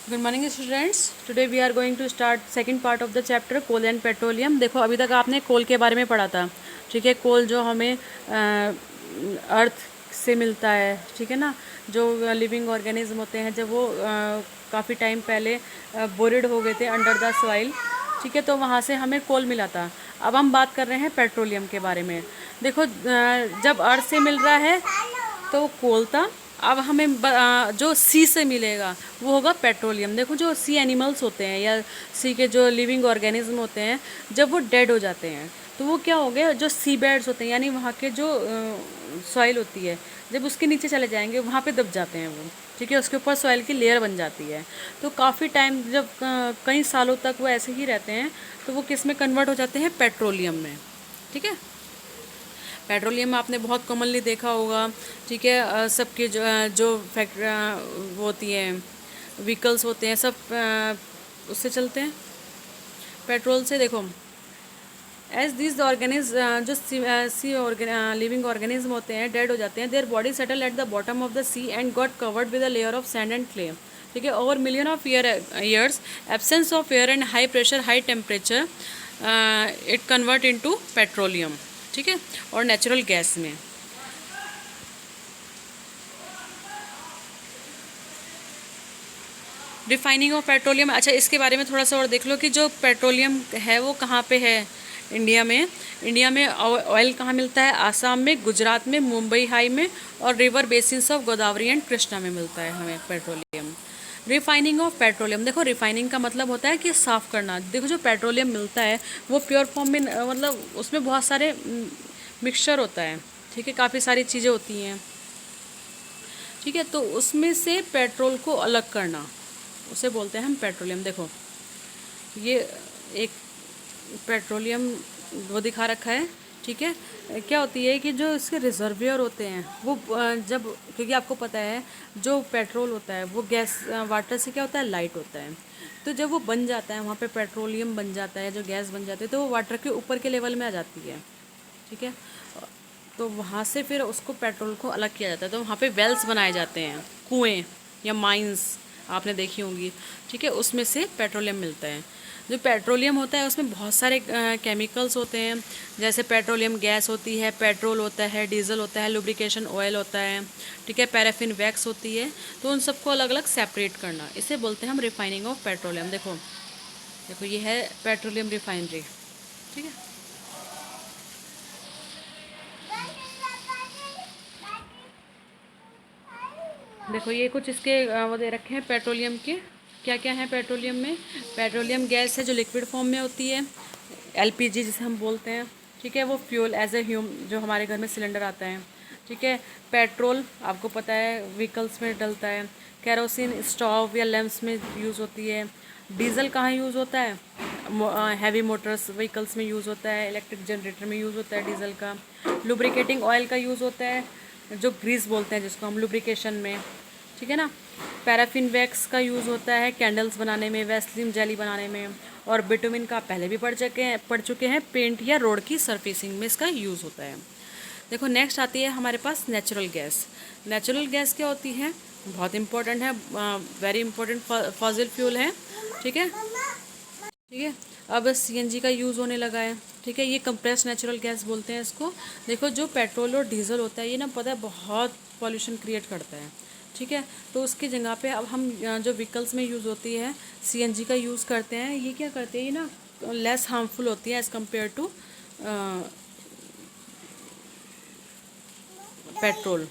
Good morning students. Today we are going to start second part of the chapter coal and petroleum. देखो अभी तक आपने कोल के बारे में पढ़ा था, ठीक है। कोल जो हमें अर्थ से मिलता है, ठीक है ना। जो लिविंग ऑर्गेनिज्म होते हैं जब वो काफ़ी टाइम पहले बोरिड हो गए थे अंडर द सॉइल, ठीक है, तो वहाँ से हमें कोल मिला था। अब हम बात कर रहे हैं पेट्रोलियम के बारे में। देखो जब अर्थ से मिल रहा है तो वो कोल था। अब हमें जो सी से मिलेगा वो होगा पेट्रोलियम। देखो जो सी एनिमल्स होते हैं या सी के जो लिविंग ऑर्गेनिज्म होते हैं, जब वो डेड हो जाते हैं तो वो क्या हो गया, जो सी बेड्स होते हैं यानी वहाँ के जो सॉइल होती है, जब उसके नीचे चले जाएंगे वहाँ पे दब जाते हैं वो, ठीक है। उसके ऊपर सॉइल की लेयर बन जाती है। तो काफ़ी टाइम जब कई सालों तक वो ऐसे ही रहते हैं तो वो किस में कन्वर्ट हो जाते हैं, पेट्रोलियम में, ठीक है। पेट्रोलियम आपने बहुत कॉमनली देखा होगा, ठीक है। सबके जो फैक्ट्री होती हैं, व्हीकल्स होते हैं, सब उससे चलते हैं, पेट्रोल से। देखो एज दिस ऑर्गेनिज्म जो सी लिविंग ऑर्गेनिज्म होते हैं डेड हो जाते हैं, their body settle at the bottom of the sea and got covered with a layer of sand and clay, ठीक है। Over million of years absence of air and high pressure high temperature it convert into petroleum, ठीक है, और natural gas में। Refining of petroleum, अच्छा इसके बारे में थोड़ा सा और देख लो कि जो पेट्रोलियम है वो कहाँ पे है इंडिया में। इंडिया में ऑयल कहाँ मिलता है, आसाम में, गुजरात में, मुंबई हाई में, और river basins of Godavari and Krishna में मिलता है हमें पेट्रोलियम। रिफाइनिंग ऑफ पेट्रोलियम, देखो रिफाइनिंग का मतलब होता है कि साफ़ करना। देखो जो पेट्रोलियम मिलता है वो प्योर फॉर्म में मतलब उसमें बहुत सारे मिक्सचर होता है, ठीक है, काफ़ी सारी चीज़ें होती हैं, ठीक है। तो उसमें से पेट्रोल को अलग करना उसे बोलते हैं हम पेट्रोलियम। देखो ये एक पेट्रोलियम वो दिखा रखा है, ठीक है। क्या होती है कि जो इसके रिजर्वियर होते हैं वो जब, क्योंकि आपको पता है जो पेट्रोल होता है वो गैस वाटर से क्या होता है, लाइट होता है। तो जब वो बन जाता है वहाँ पे पेट्रोलियम बन जाता है, जो गैस बन जाती है तो वो वाटर के ऊपर के लेवल में आ जाती है, ठीक है। तो वहाँ से फिर उसको पेट्रोल को अलग किया जाता है। तो वहाँ पे वेल्स बनाए जाते हैं, कुएं या माइंस आपने देखी होंगी, ठीक है। उसमें से पेट्रोलियम मिलता है। जो पेट्रोलियम होता है उसमें बहुत सारे केमिकल्स होते हैं, जैसे पेट्रोलियम गैस होती है, पेट्रोल होता है, डीजल होता है, लुब्रिकेशन ऑयल होता है, ठीक है, पैराफिन वैक्स होती है। तो उन सबको अलग अलग सेपरेट करना, इसे बोलते हैं हम रिफाइनिंग ऑफ पेट्रोलियम। देखो देखो ये है पेट्रोलियम रिफाइनरी, ठीक है। देखो ये कुछ इसके वो दे रखे हैं पेट्रोलियम के, क्या क्या है पेट्रोलियम में। पेट्रोलियम गैस है जो लिक्विड फॉर्म में होती है, एलपीजी जिसे हम बोलते हैं, ठीक है। वो फ्यूल एज ए जो हमारे घर में सिलेंडर आता है, ठीक है। पेट्रोल आपको पता है व्हीकल्स में डलता है, केरोसिन स्टोव या लैंप्स में यूज़ होती है। डीजल कहाँ यूज़ होता है, हैवी मोटर्स व्हीकल्स में यूज़ होता है, इलेक्ट्रिक जनरेटर में यूज़ होता है डीजल का। लुब्रिकेटिंग ऑयल का यूज़ होता है, जो ग्रीस बोलते हैं जिसको हम, लुब्रिकेशन में, ठीक है ना। पैराफिन वैक्स का यूज़ होता है कैंडल्स बनाने में, वैसलीन जेली बनाने में। और बिटुमिन का पहले भी पढ़ चुके हैं, पेंट या रोड की सर्फेसिंग में इसका यूज़ होता है। देखो नेक्स्ट आती है हमारे पास नेचुरल गैस। नेचुरल गैस क्या होती है, बहुत इंपॉर्टेंट है, वेरी इंपॉर्टेंट फॉसिल फ्यूल है, ठीक है, ठीक है। अब सीएनजी का यूज़ होने लगा है, ठीक है। ये कंप्रेस नेचुरल गैस बोलते हैं इसको। देखो जो पेट्रोल और डीजल होता है ये ना, पता है बहुत पॉल्यूशन क्रिएट करता है, ठीक है। तो उसकी जगह पे अब हम जो व्हीकल्स में यूज़ होती है सीएनजी का यूज़ करते हैं। ये क्या करते हैं, ये ना लेस हार्मफुल होती है एज़ कम्पेयर टू पेट्रोल,